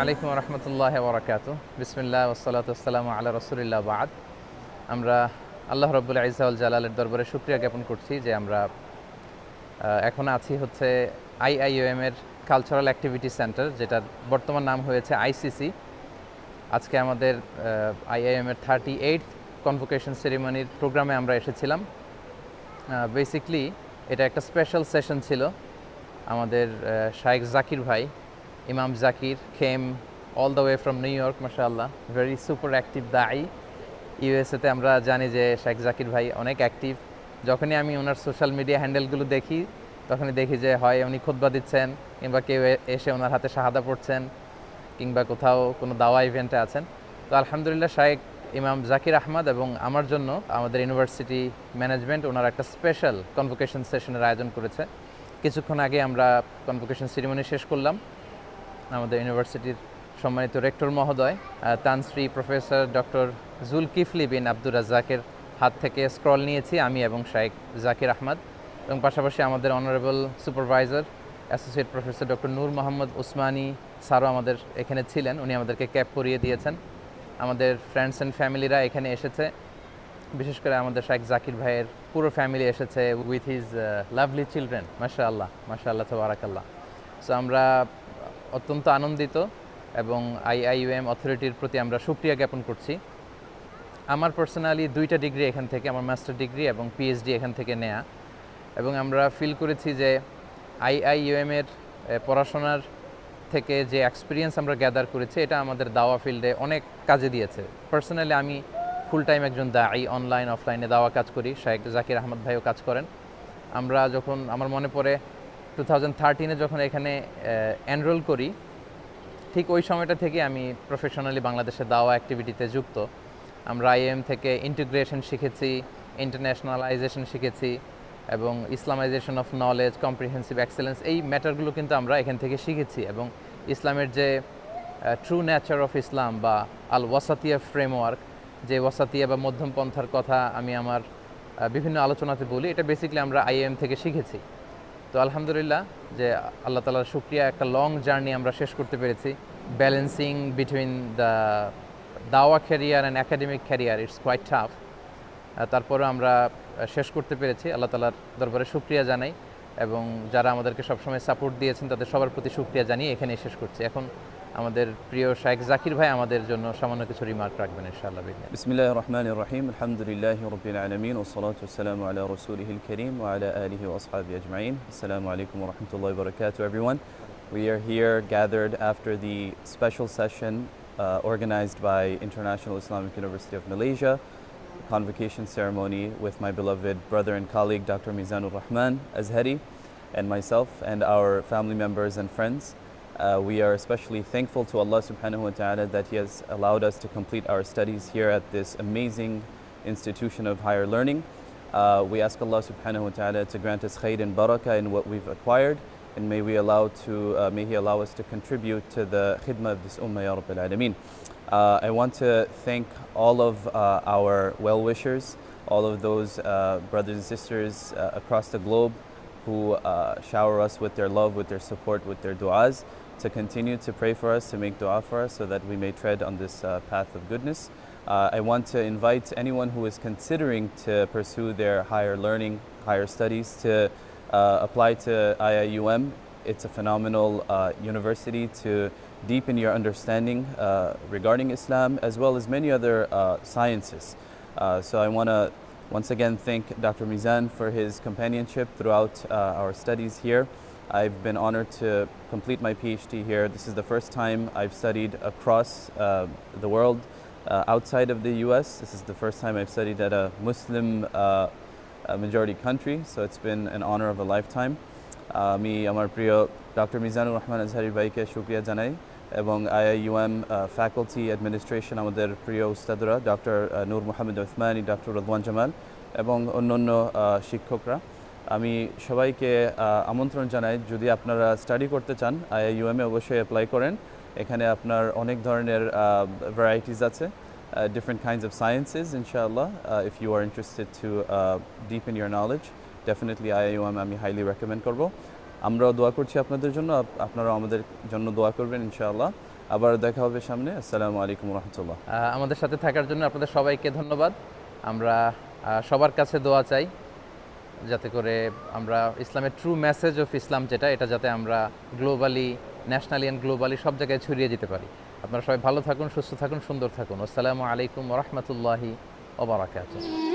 আলাইকুম রহমতুল্লাহ বরাকাতু বিসমিল্লাহ ওসসালাতু ওয়াসসালামু আলা রাসূলিল্লাহ বাদ। আমরা আল্লাহ রাব্বুল ইজ্জা ওয়াল জালালের দরবারে শুকরিয়া জ্ঞাপন করছি যে আমরা এখন আছি হচ্ছে আইআইওএম এর কালচারাল অ্যাক্টিভিটি সেন্টার, যেটার বর্তমান নাম হয়েছে আইসিসি। আজকে আমাদের আইআইএম এর 38th কনভোকেশন সেরিমনির প্রোগ্রামে আমরা এসেছিলাম। বেসিকলি এটা একটা স্পেশাল সেশন ছিল। আমাদের শায়েখ জাকির ভাই, ইমাম জাকির কেম all the way from new York, মাশাআল্লাহ, ভেরি সুপার অ্যাক্টিভ দায়ী। ইউএসএতে আমরা জানি যে শায়েখ জাকির ভাই অনেক অ্যাক্টিভ। যখনই আমি ওনার সোশ্যাল মিডিয়া হ্যান্ডেলগুলো দেখি, তখনই দেখি যে হয় উনি খুতবা দিচ্ছেন, কিংবা কেউ এসে ওনার হাতে শাহাদা পড়ছেন, কিংবা কোথাও কোনো দাওয়া ইভেন্টে আছেন। তো আলহামদুলিল্লাহ শায়েখ ইমাম জাকির আহমদ এবং আমার জন্য আমাদের ইউনিভার্সিটি ম্যানেজমেন্ট ওনার একটা স্পেশাল কনভোকেশন সেশনের আয়োজন করেছে। কিছুক্ষণ আগে আমরা কনভোকেশন সেরিমনি শেষ করলাম। আমাদের ইউনিভার্সিটির সম্মানিত রেক্টর মহোদয় তানশ্রী প্রফেসর ডক্টর জুলকিফলি বিন আব্দুর রাজ্জাকের হাত থেকে স্ক্রল নিয়েছি আমি এবং শায়েখ জাকির আহমদ, এবং পাশাপাশি আমাদের honourable supervisor associate professor doctor Nur Mohammad Usmani স্যারও আমাদের এখানে ছিলেন। উনি আমাদেরকে ক্যাপ পরিয়ে দিয়েছেন। আমাদের ফ্রেন্ডস অ্যান্ড ফ্যামিলিরা এখানে এসেছে, বিশেষ করে আমাদের শায়েখ জাকির ভাইয়ের পুরো ফ্যামিলি এসেছে উইথ হিজ লাভলি চিলড্রেন। মাশাআল্লাহ মাশাআল্লাহ তাবারাকাল্লাহ। সো আমরা অত্যন্ত আনন্দিত এবং আইআইইউএম অথরিটির প্রতি আমরা শুকরিয়া জ্ঞাপন করছি। আমার পার্সোনালি 2টা ডিগ্রি এখান থেকে, আমার মাস্টার ডিগ্রি এবং পিএইচডি এখান থেকে নেয়া, এবং আমরা ফিল করেছি যে আইআইইউএম এর পড়াশোনার থেকে যে এক্সপিরিয়েন্স আমরা গ্যাদার করেছি, এটা আমাদের দাওয়া ফিল্ডে অনেক কাজে দিয়েছে। পার্সোনালি আমি ফুল টাইম একজন দায়ী, অনলাইন অফলাইনে দাওয়া কাজ করি। শায়েখ জাকির আহমদ ভাইও কাজ করেন। আমরা যখন, আমার মনে পড়ে 2013-এ যখন এখানে এনরোল করি, ঠিক ওই সময়টা থেকে আমি প্রফেশনালি বাংলাদেশের দাওয়া অ্যাক্টিভিটিতে যুক্ত। আমরা আইএম থেকে ইন্টিগ্রেশন শিখেছি, ইন্টারন্যাশনালাইজেশন শিখেছি, এবং Islamisation of knowledge, comprehensive excellence, এই ম্যাটারগুলো কিন্তু আমরা এখান থেকে শিখেছি। এবং ইসলামের যে ট্রু নেচার অফ ইসলাম বা আল ওয়াসাতিয়া ফ্রেমওয়ার্ক, যে ওয়াসাতিয়া বা মধ্যম পন্থার কথা আমি আমার বিভিন্ন আলোচনাতে বলি, এটা বেসিক্যালি আমরা আইএম থেকে শিখেছি। তো আলহামদুলিল্লাহ যে আল্লাহ তাআলার শুকরিয়া, একটা লং জার্নি আমরা শেষ করতে পেরেছি। ব্যালেন্সিং বিটুইন দ্য দাওয়া career and academic career, it's quite tough. তারপরেও আমরা শেষ করতে পেরেছি। আল্লাহ তাআলার দরবারে শুকরিয়া জানাই, এবং যারা আমাদেরকে সবসময় সাপোর্ট দিয়েছেন তাদের সবার প্রতি শুকরিয়া জানিয়ে এখানেই শেষ করছি। এখন আমাদের প্রিয় শায়েখ জাকির ভাই আমাদের জন্য সামান্য কিছু রিমার্ক রাখবেন ইনশাআল্লাহ। বিসমিল্লাহির রহমানির রহিম, আলহামদুলিল্লাহি রাব্বিল আলামিন, ওয়াসসালাতু ওয়াসসালামু আলা রাসূলিহিল কারীম ওয়া আলা আলিহি ওয়া আসহাবিহি আজমাইন। Assalamu alaikum wa rahmatullahi wa barakatuh, everyone. We are here gathered after the special session organized by International Islamic University of Malaysia, convocation ceremony with my beloved brother and colleague Dr. Mizanur Rahman Azhari and myself and our family members and friends. We are especially thankful to Allah subhanahu wa ta'ala that He has allowed us to complete our studies here at this amazing institution of higher learning. We ask Allah subhanahu wa ta'ala to grant us khair and barakah in what we've acquired, and may He allow us to contribute to the khidmah of this ummah, Ya Rabbil Alameen. I want to thank all of our well-wishers, all of those brothers and sisters across the globe who shower us with their love, with their support, with their du'as, to continue to pray for us, to make dua for us, so that we may tread on this path of goodness. I want to invite anyone who is considering to pursue their higher learning, higher studies, to apply to IIUM. It's a phenomenal university to deepen your understanding regarding Islam, as well as many other sciences. So I want to once again thank Dr. Mizan for his companionship throughout our studies here. I've been honored to complete my PhD here. This is the first time I've studied across the world outside of the US. This is the first time I've studied at a Muslim majority country, so it's been an honor of a lifetime. আমি আমার প্রিয় doctor Mizanur Rahman Azhari ভাইকে শুকরিয়া জানাই, এবং IIUM faculty administration, আমাদের প্রিয় উস্তাদরা doctor Nur Mohammad Usmani, doctor রদওয়ান Jamal এবং অন্যান্য শিক্ষকরা। আমি সবাইকে আমন্ত্রণ জানাই, যদি আপনারা স্টাডি করতে চান আইআইইউএমে অবশ্যই অ্যাপ্লাই করেন। এখানে আপনার অনেক ধরনের ভ্যারাইটিস আছে, different kinds of sciences, inshallah. If you are interested to deepen your knowledge, definitely IIUM আমি highly recommend করব। আমরাও দোয়া করছি আপনাদের জন্য, আপনারাও আমাদের জন্য দোয়া করবেন ইনশাআল্লাহ। আবার দেখা হবে সামনে। আসসালামু আলাইকুম রহমতুল্লাহ। আমাদের সাথে থাকার জন্য আপনাদের সবাইকে ধন্যবাদ। আমরা সবার কাছে দোয়া চাই যাতে করে আমরা ইসলামের ট্রু মেসেজ অফ ইসলাম যেটা, এটা যাতে আমরা গ্লোবালি, ন্যাশনালি অ্যান্ড গ্লোবালি সব জায়গায় ছড়িয়ে যেতে পারি। আপনারা সবাই ভালো থাকুন, সুস্থ থাকুন, সুন্দর থাকুন। আসসালামু আলাইকুম রহমতুল্লাহি ওয়া বারাকাতুহু।